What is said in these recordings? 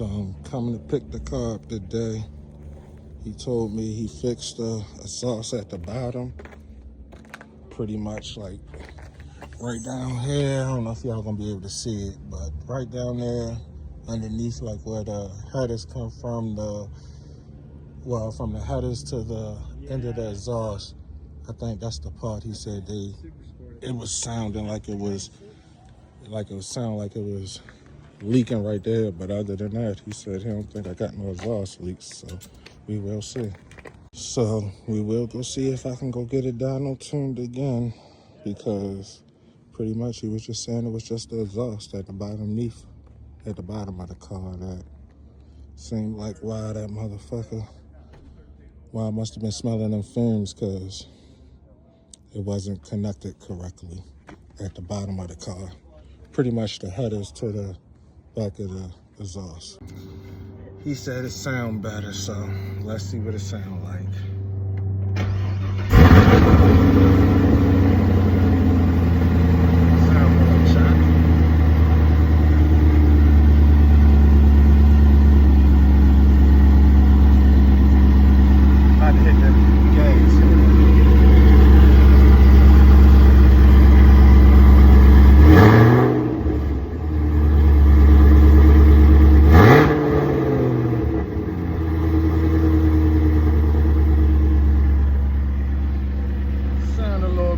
So I'm coming to pick the car up today. He told me he fixed the exhaust at the bottom. Pretty much like right down here. I don't know if y'all gonna be able to see it, but right down there underneath, like where the headers come from, from the headers to the end of the exhaust. I think that's the part he said it was sounding like it was leaking right there, but other than that, he said he don't think I got no exhaust leaks, so we will see. So we will go see if I can go get it dyno tuned again, because pretty much he was just saying it was just the exhaust at the bottom of the car that seemed like why I must have been smelling them fumes, because it wasn't connected correctly at the bottom of the car. Pretty much the headers to the back of the exhaust. He said it sound better, so let's see what it sound like.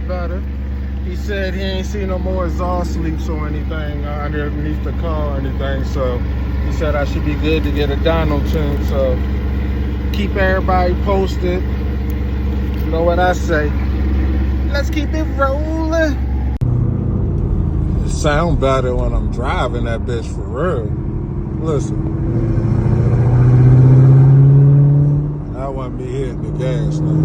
Better. He said he ain't seen no more exhaust leaks or anything underneath the car or anything, so he said I should be good to get a dyno tune. So keep everybody posted. You know what I say? Let's keep it rolling. It sound better when I'm driving that bitch, for real. Listen, I wouldn't be hitting the gas now.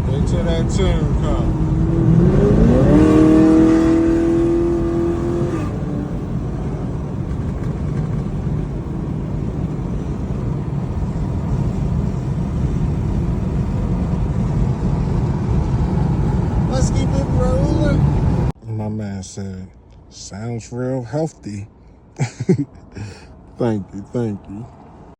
Wait till that tune comes. Let's keep it rolling. My man said, sounds real healthy. Thank you.